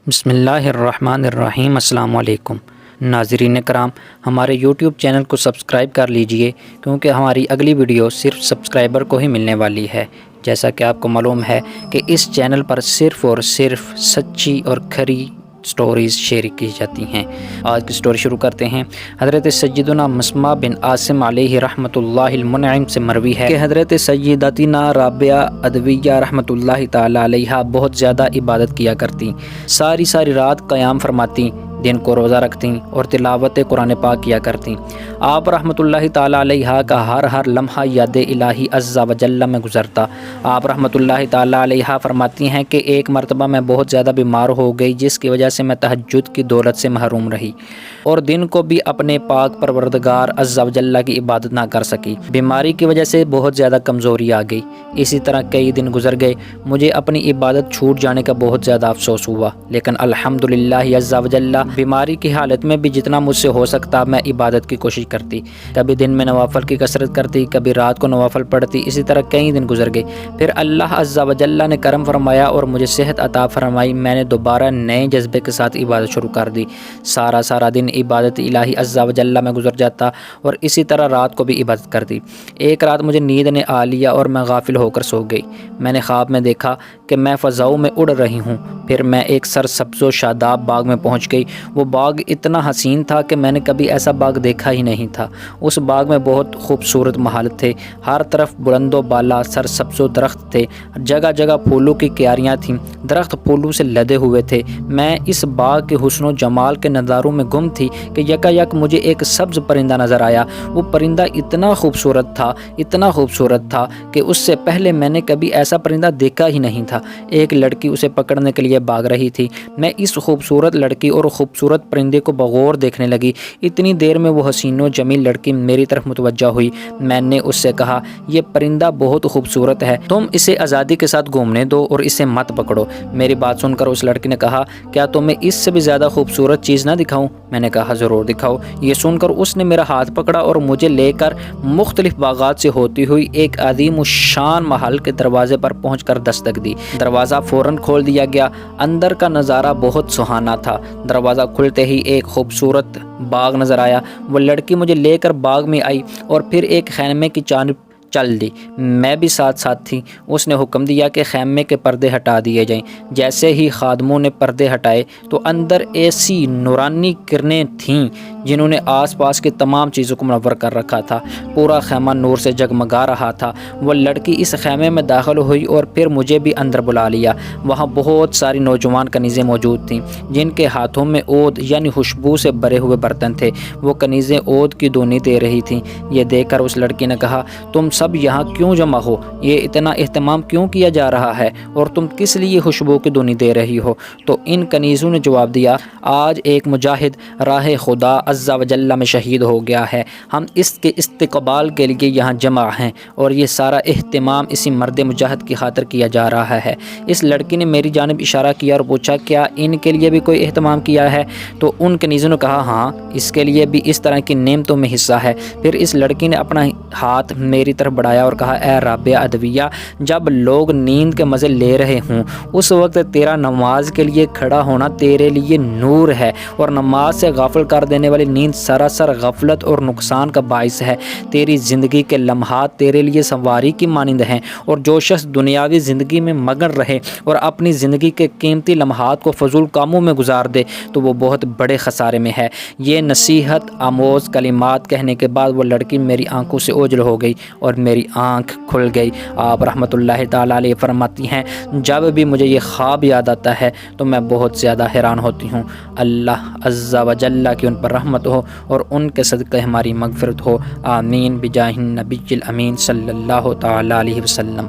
بسم اللہ الرحمن الرحیم۔ السلام علیکم ناظرین کرام، ہمارے یوٹیوب چینل کو سبسکرائب کر لیجئے کیونکہ ہماری اگلی ویڈیو صرف سبسکرائبر کو ہی ملنے والی ہے۔ جیسا کہ آپ کو معلوم ہے کہ اس چینل پر صرف اور صرف سچی اور کھری سٹوریز شیئر کی جاتی ہیں۔ آج کی سٹوری شروع کرتے ہیں۔ حضرت سیدنا مسمع بن عاصم علیہ رحمۃ اللہ المنعم سے مروی ہے کہ حضرت سیدتنا رابعہ ادویہ رحمۃ اللہ تعالی علیہ بہت زیادہ عبادت کیا کرتی، ساری رات قیام فرماتی، دن کو روزہ رکھتیں اور تلاوت قرآن پاک کیا کرتیں۔ آپ رحمۃ اللہ تعالی علیہ کا ہر لمحہ یاد الہی عز و جل میں گزرتا۔ آپ رحمۃ اللہ تعالی علیہ فرماتی ہیں کہ ایک مرتبہ میں بہت زیادہ بیمار ہو گئی، جس کی وجہ سے میں تہجد کی دولت سے محروم رہی اور دن کو بھی اپنے پاک پروردگار عز و جل کی عبادت نہ کر سکی۔ بیماری کی وجہ سے بہت زیادہ کمزوری آ گئی۔ اسی طرح کئی دن گزر گئے، مجھے اپنی عبادت چھوٹ جانے کا بہت زیادہ افسوس ہوا، لیکن الحمدللہ عز و جل بیماری کی حالت میں بھی جتنا مجھ سے ہو سکتا میں عبادت کی کوشش کرتی۔ کبھی دن میں نوافل کی کثرت کرتی، کبھی رات کو نوافل پڑھتی۔ اسی طرح کئی دن گزر گئے، پھر اللہ عز و جل نے کرم فرمایا اور مجھے صحت عطا فرمائی۔ میں نے دوبارہ نئے جذبے کے ساتھ عبادت شروع کر دی۔ سارا دن عبادت الہی عز و جل میں گزر جاتا اور اسی طرح رات کو بھی عبادت کرتی۔ ایک رات مجھے نیند نے آ لیا اور میں غافل ہو کر سو گئی۔ میں نے خواب میں دیکھا کہ میں فضاؤں میں اڑ رہی ہوں۔ پھر میں ایک سرسبز و شاداب باغ میں پہنچ گئی۔ وہ باغ اتنا حسین تھا کہ میں نے کبھی ایسا باغ دیکھا ہی نہیں تھا۔ اس باغ میں بہت خوبصورت محل تھے، ہر طرف بلند و بالا سرسبز و درخت تھے، جگہ پھولوں کی کیاریاں تھیں، درخت پھولوں سے لدے ہوئے تھے۔ میں اس باغ کے حسن و جمال کے نظاروں میں گم تھی کہ یک مجھے ایک سبز پرندہ نظر آیا۔ وہ پرندہ اتنا خوبصورت تھا کہ اس سے پہلے میں نے کبھی ایسا پرندہ دیکھا ہی نہیں تھا۔ ایک لڑکی اسے پکڑنے کے لیے بھاگ رہی تھی۔ میں اس خوبصورت لڑکی اور خوبصورت پرندے کو بغور دیکھنے لگی۔ اتنی دیر میں وہ حسین و جمیل لڑکی میری طرف متوجہ ہوئی۔ میں نے اس سے کہا، یہ پرندہ بہت خوبصورت ہے، تم اسے آزادی کے ساتھ گھومنے دو اور اسے مت پکڑو۔ میری بات سن کر اس لڑکی نے کہا، کیا تمہیں اس سے بھی زیادہ خوبصورت چیز نہ دکھاؤں؟ میں نے کہا، ضرور دکھاؤ۔ یہ سن کر اس نے میرا ہاتھ پکڑا اور مجھے لے کر مختلف باغات سے ہوتی ہوئی ایک عظیم الشان محل کے دروازے پر پہنچ کر دستک دی۔ دروازہ فوراً کھول دیا گیا۔ اندر کا نظارہ بہت سہانا تھا۔ دروازہ کھلتے ہی ایک خوبصورت باغ نظر آیا۔ وہ لڑکی مجھے لے کر باغ میں آئی اور پھر ایک خیمے کی جانب چل دی۔ میں بھی ساتھ تھی۔ اس نے حکم دیا کہ خیمے کے پردے ہٹا دیے جائیں۔ جیسے ہی خادموں نے پردے ہٹائے تو اندر ایسی نورانی کرنیں تھیں جنہوں نے آس پاس کی تمام چیزوں کو منور کر رکھا تھا۔ پورا خیمہ نور سے جگمگا رہا تھا۔ وہ لڑکی اس خیمے میں داخل ہوئی اور پھر مجھے بھی اندر بلا لیا۔ وہاں بہت ساری نوجوان کنیزیں موجود تھیں جن کے ہاتھوں میں عود یعنی خوشبو سے بھرے ہوئے برتن تھے۔ وہ کنیزیں عود کی دھونی دے رہی تھیں۔ یہ دیکھ کر اس لڑکی نے کہا، تم سب یہاں کیوں جمع ہو؟ یہ اتنا اہتمام کیوں کیا جا رہا ہے اور تم کس لیے خوشبو کی دھونی دے رہی ہو؟ تو ان کنیزوں نے جواب دیا، آج ایک مجاہد راہ خدا عز و جل میں شہید ہو گیا ہے، ہم اس کے استقبال کے لیے یہاں جمع ہیں اور یہ سارا اہتمام اسی مرد مجاہد کی خاطر کیا جا رہا ہے۔ اس لڑکی نے میری جانب اشارہ کیا اور پوچھا، کیا ان کے لیے بھی کوئی اہتمام کیا ہے؟ تو ان کنیزوں نے کہا، ہاں، اس کے لیے بھی اس طرح کی نعمتوں میں حصہ ہے۔ پھر اس لڑکی نے اپنا ہاتھ میری طرف بڑھایا اور کہا، اے رابعہ ادویہ، جب لوگ نیند کے مزے لے رہے ہوں اس وقت تیرا نماز کے لیے کھڑا ہونا تیرے لیے نور ہے، اور نماز سے غافل کر دینے والی نیند سراسر غفلت اور نقصان کا باعث ہے۔ تیری زندگی کے لمحات تیرے لیے سواری کی مانند ہیں، اور جو شخص دنیاوی زندگی میں مگن رہے اور اپنی زندگی کے قیمتی لمحات کو فضول کاموں میں گزار دے تو وہ بہت بڑے خسارے میں ہے۔ یہ نصیحت آموز کلمات کہنے کے بعد وہ لڑکی میری آنکھوں سے اوجھل ہو گئی اور میری آنکھ کھل گئی۔ آپ رحمۃ اللہ تعالی علیہ فرماتی ہیں، جب بھی مجھے یہ خواب یاد آتا ہے تو میں بہت زیادہ حیران ہوتی ہوں۔ اللہ عز و جل کی ان پر رحمت ہو اور ان کے صدقے ہماری مغفرت ہو، آمین بجاہ النبی الامین صلی اللہ تعالی علیہ وسلم۔